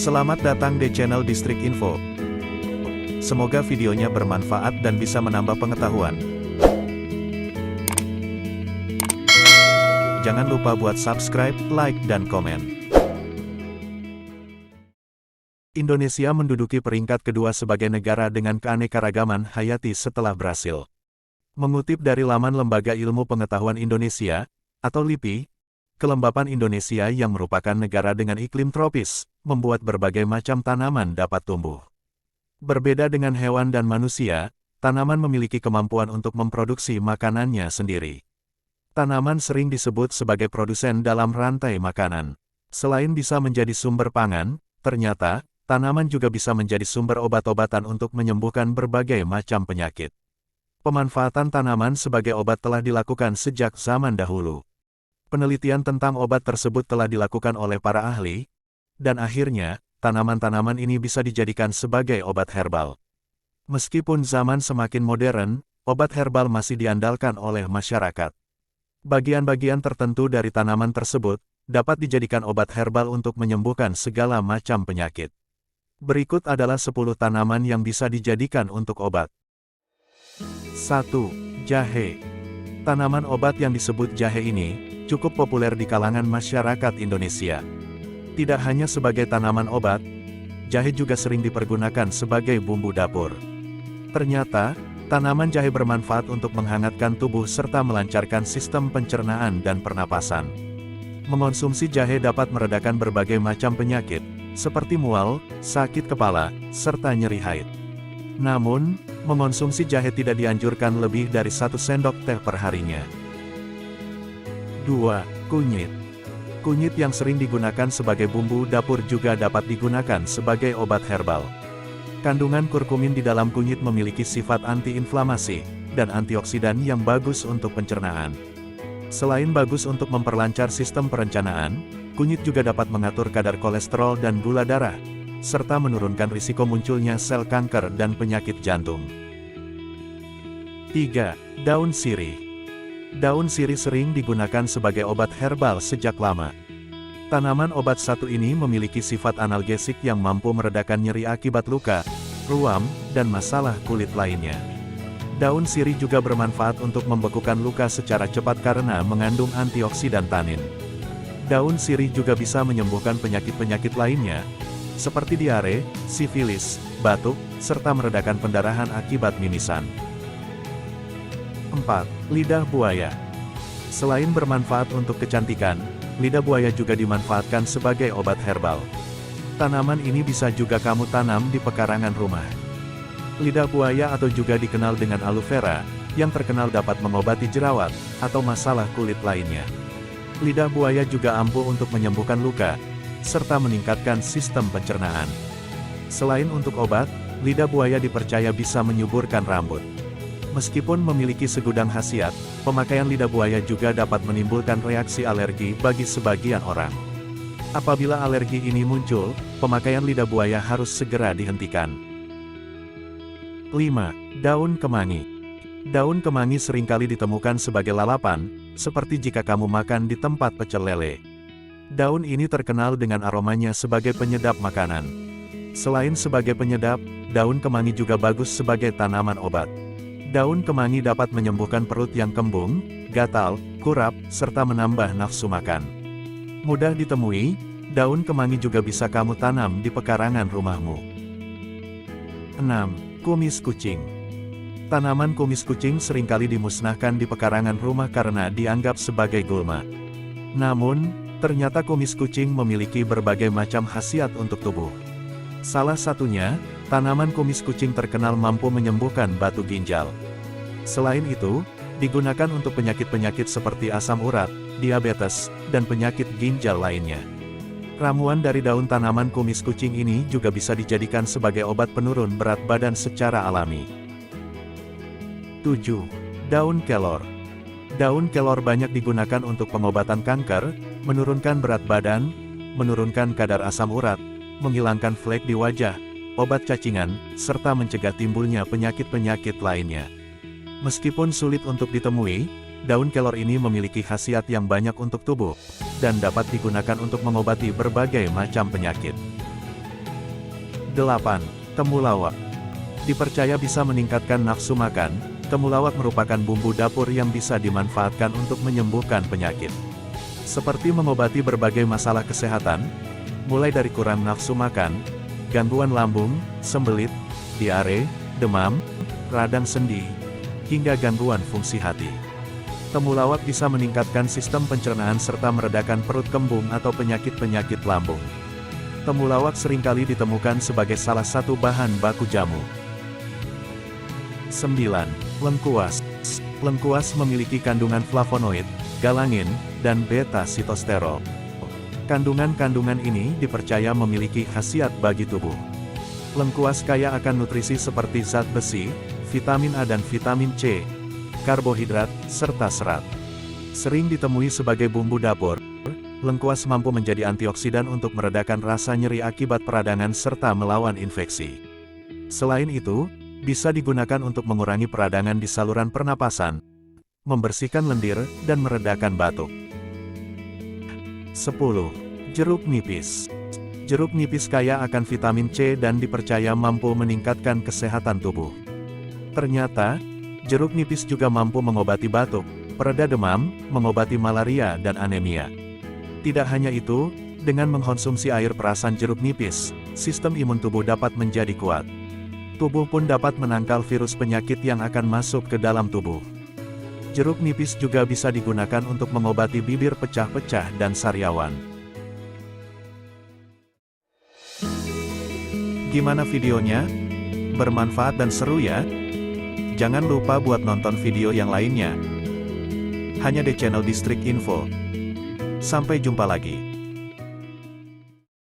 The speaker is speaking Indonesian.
Selamat datang di channel Distrik Info. Semoga videonya bermanfaat dan bisa menambah pengetahuan. Jangan lupa buat subscribe, like, dan komen. Indonesia menduduki peringkat kedua sebagai negara dengan keanekaragaman hayati setelah Brasil. Mengutip dari laman Lembaga Ilmu Pengetahuan Indonesia, atau LIPI, kelembapan Indonesia yang merupakan negara dengan iklim tropis, membuat berbagai macam tanaman dapat tumbuh. Berbeda dengan hewan dan manusia, tanaman memiliki kemampuan untuk memproduksi makanannya sendiri. Tanaman sering disebut sebagai produsen dalam rantai makanan. Selain bisa menjadi sumber pangan, ternyata, tanaman juga bisa menjadi sumber obat-obatan untuk menyembuhkan berbagai macam penyakit. Pemanfaatan tanaman sebagai obat telah dilakukan sejak zaman dahulu. Penelitian tentang obat tersebut telah dilakukan oleh para ahli, dan akhirnya, tanaman-tanaman ini bisa dijadikan sebagai obat herbal. Meskipun zaman semakin modern, obat herbal masih diandalkan oleh masyarakat. Bagian-bagian tertentu dari tanaman tersebut dapat dijadikan obat herbal untuk menyembuhkan segala macam penyakit. Berikut adalah 10 tanaman yang bisa dijadikan untuk obat. 1. Jahe. Tanaman obat yang disebut jahe ini cukup populer di kalangan masyarakat Indonesia. Tidak hanya sebagai tanaman obat, jahe juga sering dipergunakan sebagai bumbu dapur. Ternyata, tanaman jahe bermanfaat untuk menghangatkan tubuh serta melancarkan sistem pencernaan dan pernapasan. Mengonsumsi jahe dapat meredakan berbagai macam penyakit, seperti mual, sakit kepala, serta nyeri haid. Namun, mengonsumsi jahe tidak dianjurkan lebih dari 1 sendok teh per harinya. 2. Kunyit. Kunyit yang sering digunakan sebagai bumbu dapur juga dapat digunakan sebagai obat herbal. Kandungan kurkumin di dalam kunyit memiliki sifat antiinflamasi dan antioksidan yang bagus untuk pencernaan. Selain bagus untuk memperlancar sistem perencernaan, kunyit juga dapat mengatur kadar kolesterol dan gula darah, serta menurunkan risiko munculnya sel kanker dan penyakit jantung. 3. Daun sirih. Daun sirih sering digunakan sebagai obat herbal sejak lama. Tanaman obat satu ini memiliki sifat analgesik yang mampu meredakan nyeri akibat luka, ruam, dan masalah kulit lainnya. Daun sirih juga bermanfaat untuk membekukan luka secara cepat karena mengandung antioksidan tanin. Daun sirih juga bisa menyembuhkan penyakit-penyakit lainnya, seperti diare, sifilis, batuk, serta meredakan pendarahan akibat mimisan. 4. Lidah buaya. Selain bermanfaat untuk kecantikan, lidah buaya juga dimanfaatkan sebagai obat herbal. Tanaman ini bisa juga kamu tanam di pekarangan rumah. Lidah buaya atau juga dikenal dengan aloe vera, yang terkenal dapat mengobati jerawat, atau masalah kulit lainnya. Lidah buaya juga ampuh untuk menyembuhkan luka, serta meningkatkan sistem pencernaan. Selain untuk obat, lidah buaya dipercaya bisa menyuburkan rambut. Meskipun memiliki segudang khasiat, pemakaian lidah buaya juga dapat menimbulkan reaksi alergi bagi sebagian orang. Apabila alergi ini muncul, pemakaian lidah buaya harus segera dihentikan. 5. Daun kemangi. Daun kemangi seringkali ditemukan sebagai lalapan, seperti jika kamu makan di tempat pecel lele. Daun ini terkenal dengan aromanya sebagai penyedap makanan. Selain sebagai penyedap, daun kemangi juga bagus sebagai tanaman obat. Daun kemangi dapat menyembuhkan perut yang kembung, gatal, kurap, serta menambah nafsu makan. Mudah ditemui, daun kemangi juga bisa kamu tanam di pekarangan rumahmu. 6. Kumis kucing. Tanaman kumis kucing seringkali dimusnahkan di pekarangan rumah karena dianggap sebagai gulma. Namun, ternyata kumis kucing memiliki berbagai macam khasiat untuk tubuh. Salah satunya, tanaman kumis kucing terkenal mampu menyembuhkan batu ginjal. Selain itu, digunakan untuk penyakit-penyakit seperti asam urat, diabetes, dan penyakit ginjal lainnya. Ramuan dari daun tanaman kumis kucing ini juga bisa dijadikan sebagai obat penurun berat badan secara alami. 7. Daun kelor. Daun kelor banyak digunakan untuk pengobatan kanker, menurunkan berat badan, menurunkan kadar asam urat, menghilangkan flek di wajah, obat cacingan, serta mencegah timbulnya penyakit-penyakit lainnya. Meskipun sulit untuk ditemui, daun kelor ini memiliki khasiat yang banyak untuk tubuh, dan dapat digunakan untuk mengobati berbagai macam penyakit. 8. Temulawak. Dipercaya bisa meningkatkan nafsu makan, temulawak merupakan bumbu dapur yang bisa dimanfaatkan untuk menyembuhkan penyakit. Seperti mengobati berbagai masalah kesehatan, mulai dari kurang nafsu makan, gangguan lambung, sembelit, diare, demam, radang sendi, hingga gangguan fungsi hati. Temulawak bisa meningkatkan sistem pencernaan serta meredakan perut kembung atau penyakit-penyakit lambung. Temulawak seringkali ditemukan sebagai salah satu bahan baku jamu. 9. Lengkuas. Lengkuas memiliki kandungan flavonoid, galangin, dan beta-sitosterol. Kandungan-kandungan ini dipercaya memiliki khasiat bagi tubuh. Lengkuas kaya akan nutrisi seperti zat besi, vitamin A dan vitamin C, karbohidrat, serta serat. Sering ditemui sebagai bumbu dapur, lengkuas mampu menjadi antioksidan untuk meredakan rasa nyeri akibat peradangan serta melawan infeksi. Selain itu, bisa digunakan untuk mengurangi peradangan di saluran pernapasan, membersihkan lendir, dan meredakan batuk. 10. Jeruk nipis. Jeruk nipis kaya akan vitamin C dan dipercaya mampu meningkatkan kesehatan tubuh. Ternyata, jeruk nipis juga mampu mengobati batuk, pereda demam, mengobati malaria dan anemia. Tidak hanya itu, dengan mengkonsumsi air perasan jeruk nipis, sistem imun tubuh dapat menjadi kuat. Tubuh pun dapat menangkal virus penyakit yang akan masuk ke dalam tubuh. Jeruk nipis juga bisa digunakan untuk mengobati bibir pecah-pecah dan sariawan. Gimana videonya? Bermanfaat dan seru ya? Jangan lupa buat nonton video yang lainnya. Hanya di channel Distrik Info. Sampai jumpa lagi.